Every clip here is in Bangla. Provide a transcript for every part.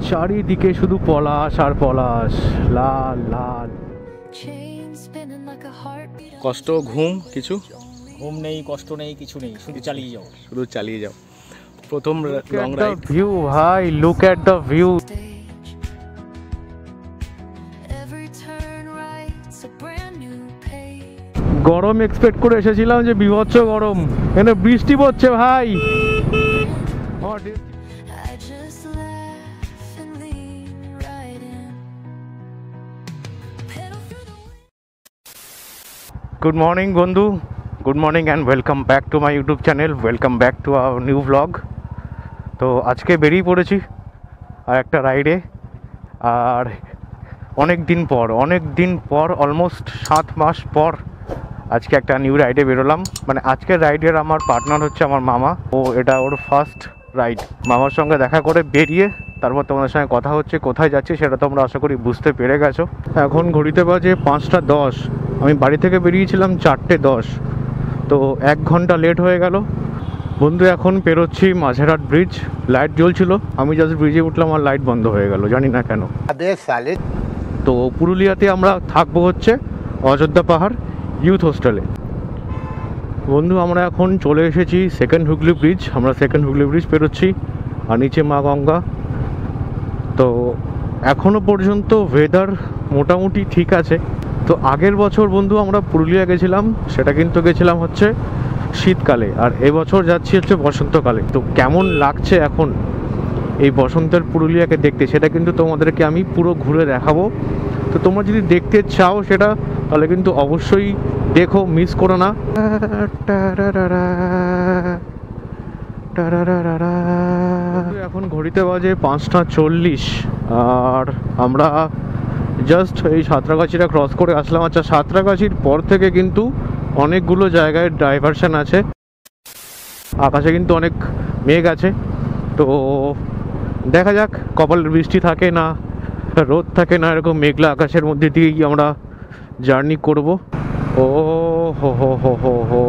চারিদিকে শুধু পলাশ আর পলাশ, লাল লাল। কষ্ট ঘুম কিছু? ঘুম নেই, কষ্ট নেই, কিছু নেই, শুধু চালিয়ে যাও, শুধু চালিয়ে যাও। প্রথম লং রাইড। ভিউ ভাই, লুক এট দ্য ভিউ। গরম এক্সপেক্ট করে এসেছিলাম যে বিভৎস গরম, এখানে বৃষ্টি পড়ছে ভাই। গুড মর্নিং বন্ধু, good morning and welcome back to my YouTube channel, welcome back to our new blog. তো আজকে বেরিয়ে পড়েছি আর একটা রাইডে। আর অনেক দিন পর অলমোস্ট 7 মাস পর আজকে একটা নিউ রাইডে বেরোলাম। মানে আজকের রাইডের আমার পার্টনার হচ্ছে আমার মামা। ও এটা ওর ফার্স্ট রাইড। মামার সঙ্গে দেখা করে বেরিয়ে তারপর তোমাদের সঙ্গে কথা হচ্ছে, কোথায় যাচ্ছি সেটা তোমরা আশা করি বুঝতে পেরে গেছো। এখন ঘড়িতে বাজে 5টা 10। আমি বাড়ি থেকে বেরিয়েছিলাম 4টে 10, তো 1 ঘন্টা লেট হয়ে গেল বন্ধু। এখন পেরোচ্ছি মাঝেরহাট ব্রিজ। লাইট জ্বলছিল, আমি জাস্ট ব্রিজে উঠলাম আর লাইট বন্ধ হয়ে গেল, জানি না কেন। তো পুরুলিয়াতে আমরা থাকবো হচ্ছে অযোধ্যা পাহাড় ইউথ হোস্টেলে। বন্ধু আমরা এখন চলে এসেছি সেকেন্ড হুগলি ব্রিজ। আমরা সেকেন্ড হুগলি ব্রিজ পেরোচ্ছি আর নিচে মা গঙ্গা। তো এখনও পর্যন্ত ওয়েদার মোটামুটি ঠিক আছে। তো আগের বছর বন্ধু আমরা পুরুলিয়া গেছিলাম, সেটা কিন্তু গেছিলাম হচ্ছে শীতকালে, আর এবছর যাচ্ছি হচ্ছে বসন্তকালে। তো কেমন লাগছে এখন এই বসন্তের পুরুলিয়াকে দেখতে, সেটা কিন্তু তোমাদেরকে আমি পুরো ঘুরে দেখাবো। তো তোমরা যদি দেখতে চাও সেটা, তাহলে কিন্তু অবশ্যই দেখো, মিস করো না। এখন ঘড়িতে বাজে 5টা 40 আর আমরা জাস্ট এই সাঁতরাগাছিটা ক্রস করে আসলাম। আচ্ছা, সাঁতরাগাছির পর থেকে কিন্তু অনেকগুলো জায়গায় ডাইভারশন আছে। আকাশে কিন্তু অনেক মেঘ আছে, তো দেখা যাক কপালের বৃষ্টি থাকে না রোদ থাকে না, এরকম মেঘলা আকাশের মধ্যে দিয়েই আমরা জার্নি করব। ও হো হো হো হো হো,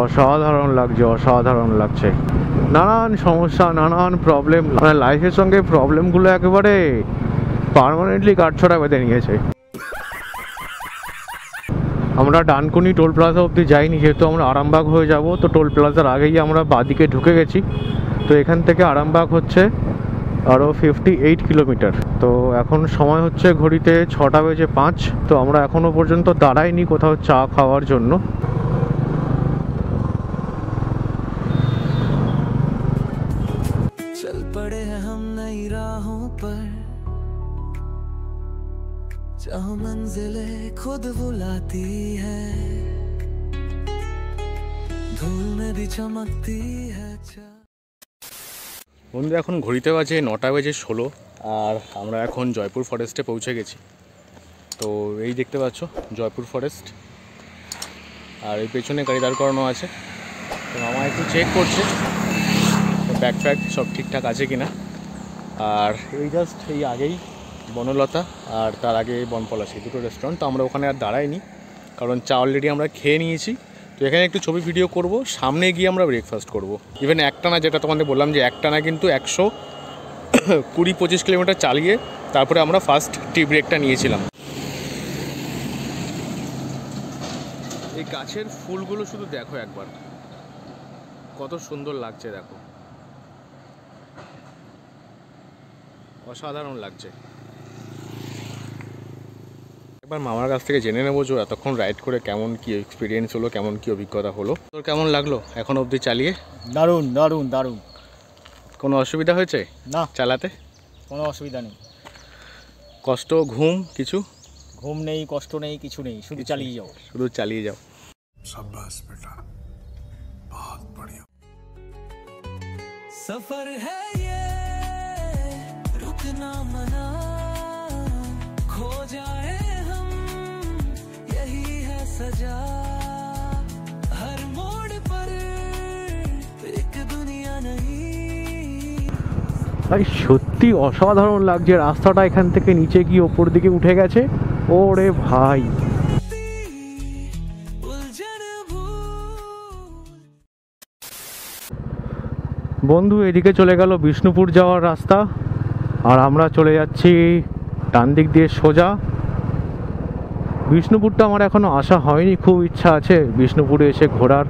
অসাধারণ লাগছে, অসাধারণ লাগছে। নানান সমস্যা, নানান প্রবলেম, মানে লাইফের সঙ্গে প্রবলেমগুলো একেবারে পার্মানেন্টলি কাঠছড়া বেঁধে নিয়েছে। আমরা ডানকুনি টোল প্লাজা অবধি যাইনি, যেহেতু আমরা আরামবাগ হয়ে যাব। তো টোল প্লাজার আগেই আমরা বাঁদিকে ঢুকে গেছি। তো এখান থেকে আরামবাগ হচ্ছে আরও 58 কিলোমিটার। তো এখন সময় হচ্ছে ঘড়িতে 6টা বেজে 5। তো আমরা এখনও পর্যন্ত দাঁড়াইনি কোথাও চা খাওয়ার জন্য। चल पड़े हैं हम नई राहों पर, जहाँ मंजिलें खुद बुलाती है, धूल में भी चमकती है। বন্ধু এখন ঘড়িতে বাজে 9টা বেজে 16 আর আমরা এখন জয়পুর ফরেস্টে পৌঁছে গেছি। তো এই দেখতে পাচ্ছ জয়পুর ফরেস্ট, আর এই পেছনে গাড়ি দাঁড় করানো আছে। তো মামা একটু চেক করছে ব্যাগ ফ্যাগ সব ঠিকঠাক আছে কিনা। আর এই জাস্ট এই আগেই বনলতা আর তার আগে বনপলাশি, দুটো রেস্টুরেন্ট। তো আমরা ওখানে আর দাঁড়াইনি, কারণ চা অলরেডি আমরা খেয়ে নিয়েছি। তো এখানে একটু ছবি ভিডিও করব, সামনে গিয়ে আমরা ব্রেকফাস্ট করব। ইভেন একটানা, যেটা তোমাদের বললাম যে একটানা কিন্তু 120-25 কিলোমিটার চালিয়ে তারপরে আমরা ফার্স্ট টি ব্রেকটা নিয়েছিলাম। এই গাছের ফুলগুলো শুধু দেখো একবার, কত সুন্দর লাগছে, দেখো অসাধারণ লাগছে। একবার মামার কাছ থেকে জেনে নেবো যে এতক্ষণ রাইড করে কেমন কি এক্সপিরিয়েন্স হলো, কেমন কি অভিজ্ঞতা হলো। তোর কেমন লাগলো এখন অবধি চালিয়ে? দারুণ দারুণ দারুণ। কোনো অসুবিধা হয়েছে না, চালাতে? কোনো অসুবিধা নেই। কষ্ট ঘুম কিছু? ঘুম নেই, কষ্ট নেই, কিছু নেই, শুধু চালিয়ে যাও, শুধু চালিয়ে যাও। शाबाश बेटा, बहुत बढ़िया। सफर है ये रुकना मना, खो जाए हम यही है सजा, हर मोड़ पर एक दुनिया नहीं। ভাই সত্যি অসাধারণ লাগছে, রাস্তাটা এখান থেকে নিচে গিয়ে ওপর দিকে উঠে গেছে। ওরে ভাই, বন্ধু এদিকে চলে গেল বিষ্ণুপুর যাওয়ার রাস্তা, আর আমরা চলে যাচ্ছি ডান দিক দিয়ে সোজা। বিষ্ণুপুরটা আমার এখনো আসা হয়নি, খুব ইচ্ছা আছে বিষ্ণুপুরে এসে ঘোরার।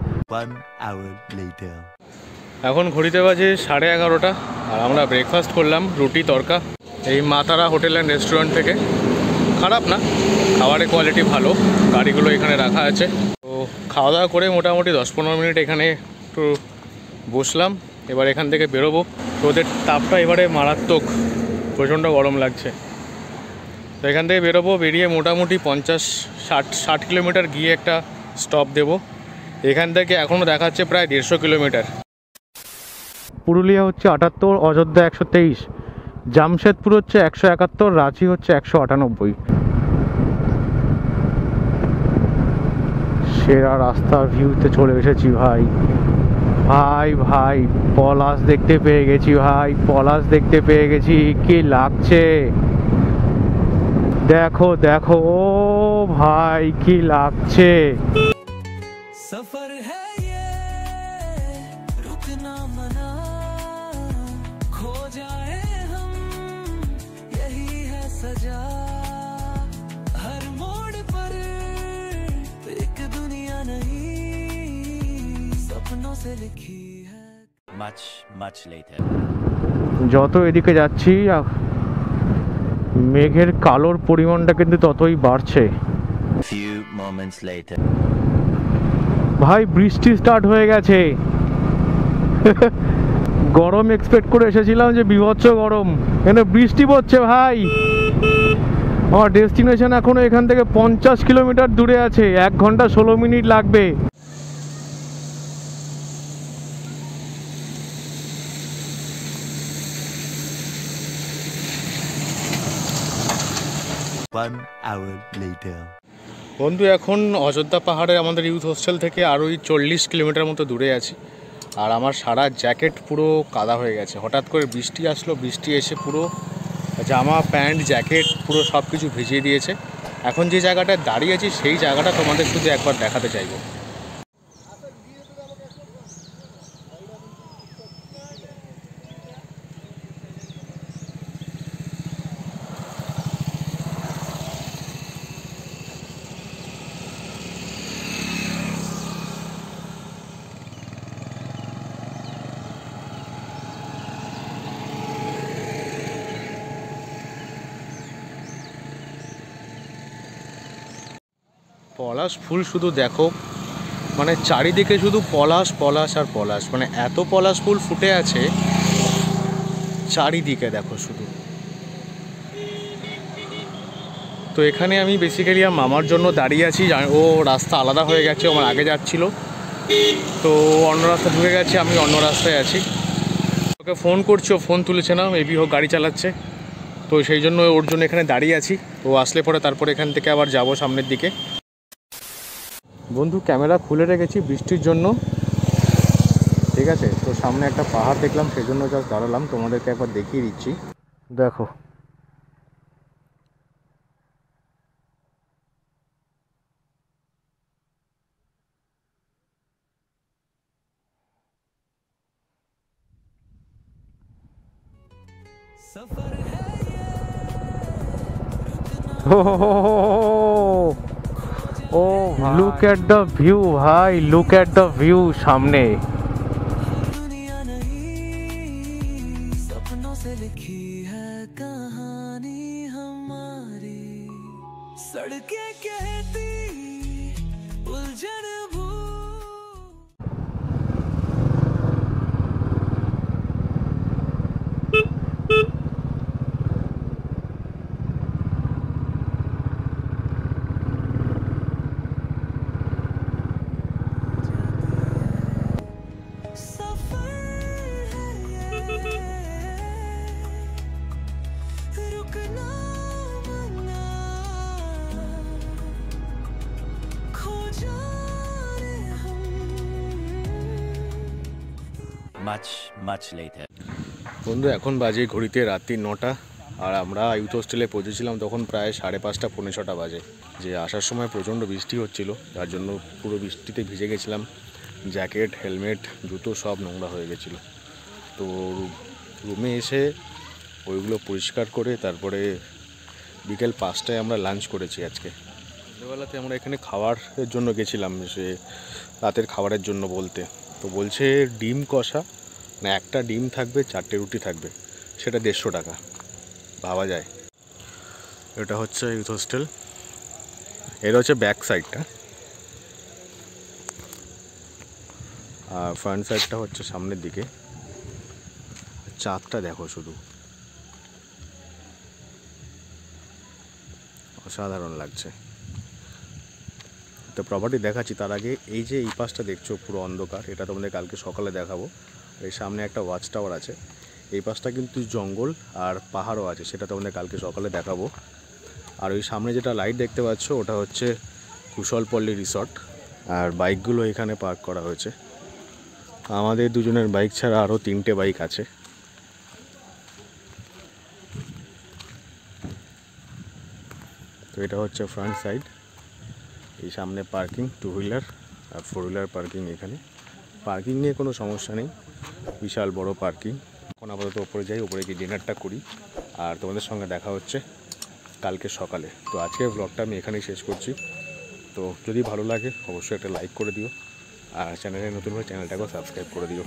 এখন ঘড়িতে বাজে 11:30, আর আমরা ব্রেকফাস্ট করলাম রুটি তড়কা এই মা তারা হোটেল অ্যান্ড রেস্টুরেন্ট থেকে। খারাপ না, খাবারের কোয়ালিটি ভালো, গাড়িগুলো এখানে রাখা আছে। তো খাওয়া দাওয়া করে মোটামুটি 10-15 মিনিট এখানে একটু বসলাম। এবার এখান থেকে বেরোবো। রোদের তাপটা এবারে মারাত্মক, প্রচণ্ড গরম লাগছে। তো এখান থেকে বেরোবো, বেরিয়ে মোটামুটি 50-60 কিলোমিটার গিয়ে একটা স্টপ দেব। এখান থেকে এখনও দেখাচ্ছে প্রায় 150 কিলোমিটার। পুরুলিয়া হচ্ছে 78, অযোধ্যা 123, জামশেদপুর হচ্ছে 171, রাঁচি হচ্ছে 198। সেরা রাস্তা ভিউতে চলে এসেছি ভাই। ভাই ভাই পলাশ দেখতে পেয়ে গেছি ভাই, পলাশ দেখতে পেয়ে গেছি। কি লাগছে দেখো দেখো, ও ভাই কি লাগছে। सफर है ये रुकना मना, खो जाए हम यही है सजा। हर मोड़ पर एक दुनिया नहीं, सपनों से लिखी है। Much later. যত এদিকে যাচ্ছি মেঘের কালোর পরিমাণটা কিন্তু ততই বাড়ছে। Few moments later. ভাই বৃষ্টি স্টার্ট হয়ে গেছে। গরম এক্সপেক্ট করে এসেছিলাম যে বিভৎস গরম, এখানে বৃষ্টি পড়ছে ভাই। আমার ডেস্টিনেশন এখনো এখান থেকে 50 কিলোমিটার দূরে আছে, 1 ঘন্টা 16 মিনিট লাগবে। One hour later. বন্ধু এখন অযোধ্যা পাহাড়ে আমাদের ইউথ হোস্টেল থেকে আরোই 40 কিলোমিটার মতো দূরে আছি। আর আমার সারা জ্যাকেট পুরো কাদা হয়ে গেছে। হঠাৎ করে বৃষ্টি আসলো, বৃষ্টি এসে পুরো জামা প্যান্ট জ্যাকেট পুরো সব কিছু ভিজিয়ে দিয়েছে। এখন যে জায়গাটায় দাঁড়িয়েছি সেই জায়গাটা তোমাদের শুধু একবার দেখাতে চাইবো। পলাশ ফুল শুধু দেখো, মানে চারিদিকে শুধু পলাশ পলাশ আর পলাশ, মানে এত পলাশ ফুল ফুটে আছে চারিদিকে দেখো শুধু। তো এখানে আমি বেসিক্যালি আমার মামার জন্য দাঁড়িয়ে আছি। ও রাস্তা আলাদা হয়ে গেছে, আমার আগে যাচ্ছিল, তো অন্য রাস্তা ঢুকে গেছে, আমি অন্য রাস্তায় আছি। ওকে ফোন করছি, ও ফোন তুলেছে না, মেবি ও গাড়ি চালাচ্ছে। তো সেই জন্য ওর জন্য এখানে দাঁড়িয়ে আছি। ও আসলে পরে তারপরে এখান থেকে আবার যাব সামনের দিকে। বন্ধু ক্যামেরা খুলে রেখেছি বৃষ্টির জন্য, ঠিক আছে। তো সামনে একটা পাহাড় দেখলাম, সেই জন্য জাস্ট দাঁড়ালাম, তোমাদেরকে একবার দেখিয়ে দিচ্ছি। দেখো सफर है ये ও লুক এট দ্য ভিউ ভাই, লুক এট দ্য ভিউ সামনে। दुनिया नहीं, सपनों से लिखी है कहानी हमारी। सड़कें कहती उलझन भू। Much later. বন্ধু এখন বাজে ঘড়িতে রাত্রি 9টা, আর আমরা ইউথ হোস্টেলে পৌঁছেছিলাম তখন প্রায় 5:30 পৌনে 6টা বাজে। যে আসার সময় প্রচণ্ড বৃষ্টি হচ্ছিল, তার জন্য পুরো বৃষ্টিতে ভিজে গেছিলাম, জ্যাকেট হেলমেট জুতো সব নোংরা হয়ে গেছিলো। তো রুমে এসে ওইগুলো পরিষ্কার করে তারপরে বিকেল 5টায় আমরা লাঞ্চ করেছি আজকে। সন্ধ্যেবেলাতে আমরা এখানে খাবারের জন্য গেছিলাম, সে রাতের খাবারের জন্য বলতে। তো বলছে ডিম কষা, না একটা ডিম থাকবে, 4টে রুটি থাকবে, সেটা 150 টাকা। ভাবা যায়। এটা হচ্ছে ইউথ হোস্টেল, এটা হচ্ছে ব্যাক সাইডটা, আর ফ্রন্ট সাইডটা হচ্ছে সামনের দিকে। চাঁদটা দেখো শুধু, অসাধারণ লাগছে। তো প্রপার্টি দেখাচ্ছি তার আগে এই যে এই পাশটা দেখছো পুরো অন্ধকার, এটা তোমাদের কালকে সকালে দেখাবো। এই সামনে একটা ওয়াচ টাওয়ার আছে, এই পাশটা কিন্তু জঙ্গল আর পাহাড়ও আছে, সেটা তোমাদের কালকে সকালে দেখাবো। আর ওই সামনে যেটা লাইট দেখতে পাচ্ছ ওটা হচ্ছে কুশলপল্লী রিসর্ট, আর বাইকগুলো এখানে পার্ক করা হয়েছে। আমাদের দুজনের বাইক ছাড়া আরও 3টে বাইক আছে। তো এটা হচ্ছে ফ্রন্ট সাইড, এই সামনে পার্কিং 2 হুইলার আর 4 হুইলার পার্কিং। এখানে পার্কিং নিয়ে কোনো সমস্যা নেই, বিশাল বড় পার্কিং। এখন আপাতত ওপরে যাই, ওপরে গিয়ে ডিনারটা করি, আর তোমাদের সঙ্গে দেখা হচ্ছে কালকে সকালে। তো আজকের ব্লগটা আমি এখানেই শেষ করছি। তো যদি ভালো লাগে অবশ্যই একটা লাইক করে দিও, আর চ্যানেলে নতুন হয়ে চ্যানেলটাকেও সাবস্ক্রাইব করে দিও।